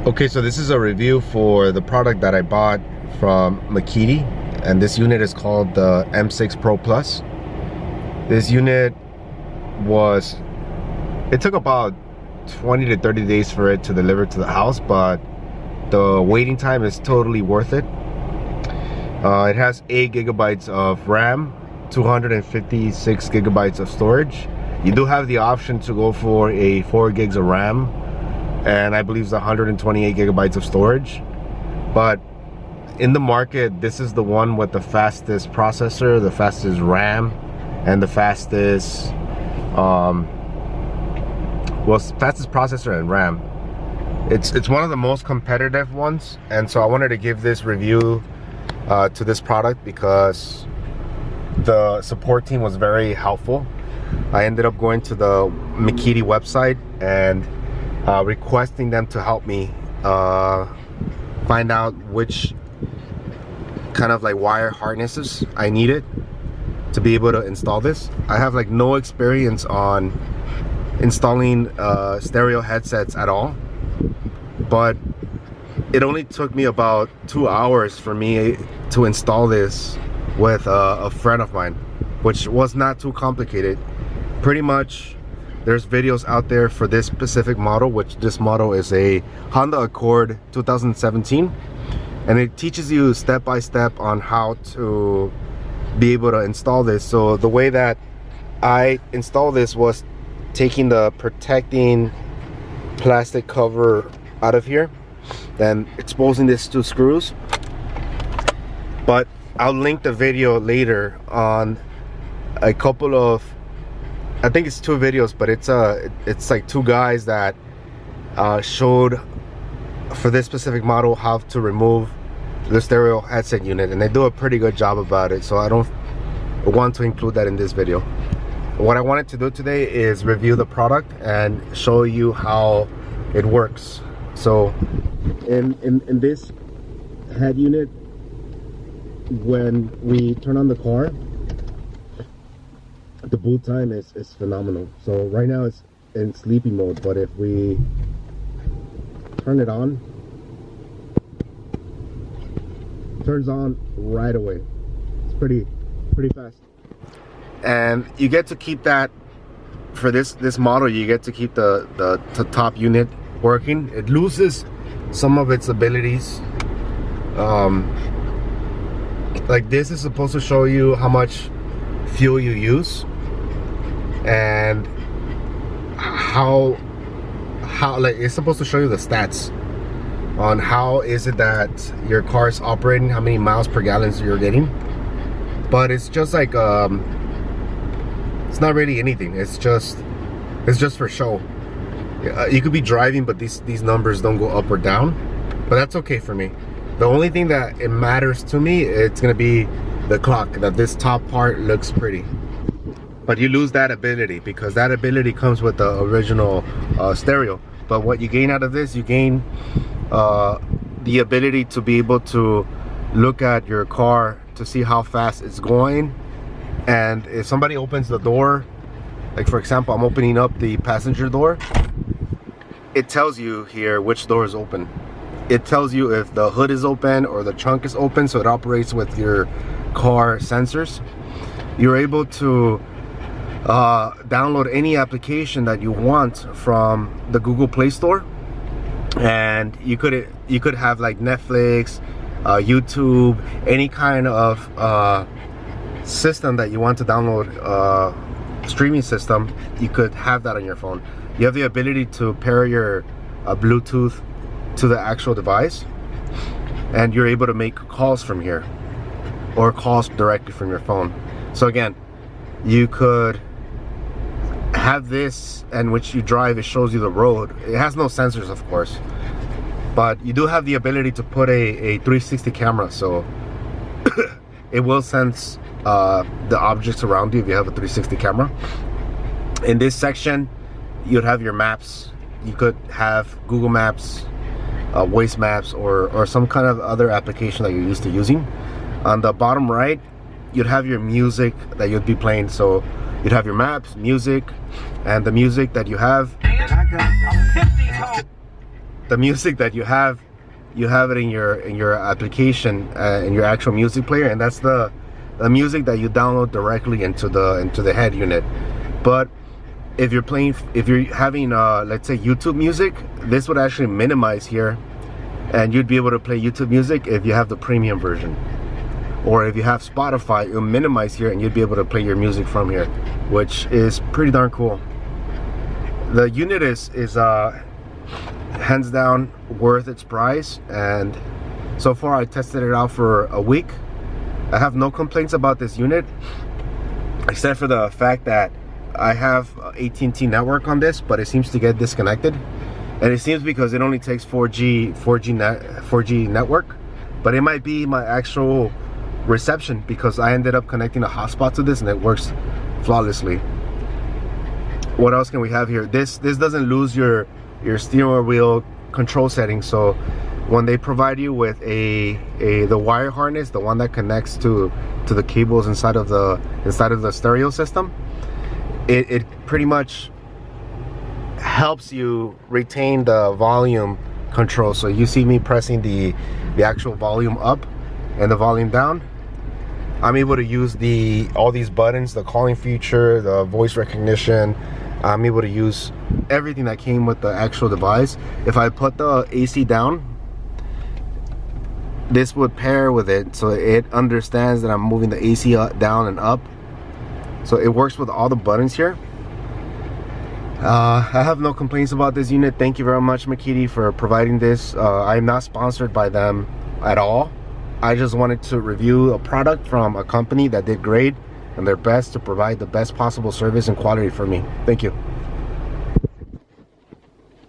Okay, so this is a review for the product that I bought from Mekede, and this unit is called the M6 Pro Plus. This unit it took about 20 to 30 days for it to deliver to the house, but the waiting time is totally worth it. It has 8 gigabytes of RAM, 256 gigabytes of storage. You do have the option to go for a 4 gigs of RAM, and I believe it's 128 gigabytes of storage. But in the market, this is the one with the fastest processor, the fastest RAM, and the fastest fastest processor and RAM. It's one of the most competitive ones, and so I wanted to give this review to this product because the support team was very helpful. I ended up going to the Mekede website and requesting them to help me find out which kind of like wire harnesses I needed to be able to install this. I have like no experience on installing stereo headsets at all, but it only took me about 2 hours for me to install this with a friend of mine, which was not too complicated. Pretty much there's videos out there for this specific model, which this model is a Honda Accord 2017, and it teaches you step by step on how to be able to install this. So the way that I installed this was taking the protecting plastic cover out of here, then exposing these 2 screws. But I'll link the video later on a couple of, I think it's 2 videos, but it's like 2 guys that showed for this specific model how to remove the stereo headset unit, and they do a pretty good job about it, so I don't want to include that in this video. What I wanted to do today is review the product and show you how it works. So in this head unit, when we turn on the car, the boot time is phenomenal. So right now it's in sleeping mode, but if we turn it on, it turns on right away. It's pretty fast. And you get to keep that for this model. You get to keep the top unit working. It loses some of its abilities. Like this is supposed to show you how much fuel you use and how like it's supposed to show you the stats on how is it that your car is operating, how many miles per gallon you're getting. But it's just like it's not really anything. It's just for show. You could be driving, but these numbers don't go up or down, but that's okay for me. The only thing that it matters to me, it's gonna be the clock, that this top part looks pretty. But you lose that ability because that ability comes with the original stereo. But what you gain out of this, you gain the ability to be able to look at your car to see how fast it's going. And if somebody opens the door, like for example, I'm opening up the passenger door, it tells you here which door is open. It tells you if the hood is open or the trunk is open, so it operates with your car sensors. You're able to download any application that you want from the Google Play Store, and you could have like Netflix, YouTube, any kind of system that you want to download, streaming system. You could have that on your phone. You have the ability to pair your Bluetooth to the actual device, and you're able to make calls from here or calls directly from your phone. So again, you could have this, and which you drive, it shows you the road. It has no sensors, of course, but you do have the ability to put a 360 camera, so it will sense the objects around you if you have a 360 camera. In this section, you'd have your maps. You could have Google Maps, Waze Maps, or some kind of other application that you're used to using. On the bottom right, you'd have your music that you'd be playing. So you'd have your maps, music, and the music that you have the music that you have it in your application, in your actual music player, and that's the music that you download directly into the head unit. But if you're having let's say YouTube music, this would actually minimize here, and you'd be able to play YouTube music if you have the premium version. Or if you have Spotify, it'll minimize here and you'd be able to play your music from here, which is pretty darn cool. The unit is hands down worth its price, and so far I tested it out for a week. I have no complaints about this unit, except for the fact that I have AT&T network on this, but it seems to get disconnected, and it seems because it only takes 4G network, but it might be my actual reception, because I ended up connecting a hotspot to this and it works flawlessly. What else can we have here? This doesn't lose your steering wheel control settings. So when they provide you with the wire harness, the one that connects to the cables inside of the stereo system, it pretty much helps you retain the volume control. So you see me pressing the actual volume up and the volume down. I'm able to use all these buttons, the calling feature, the voice recognition. I'm able to use everything that came with the actual device. If I put the AC down, this would pair with it, so it understands that I'm moving the AC down and up. So it works with all the buttons here. I have no complaints about this unit. Thank you very much, Mekede, for providing this. I'm not sponsored by them at all. I just wanted to review a product from a company that did great and their best to provide the best possible service and quality for me. Thank you.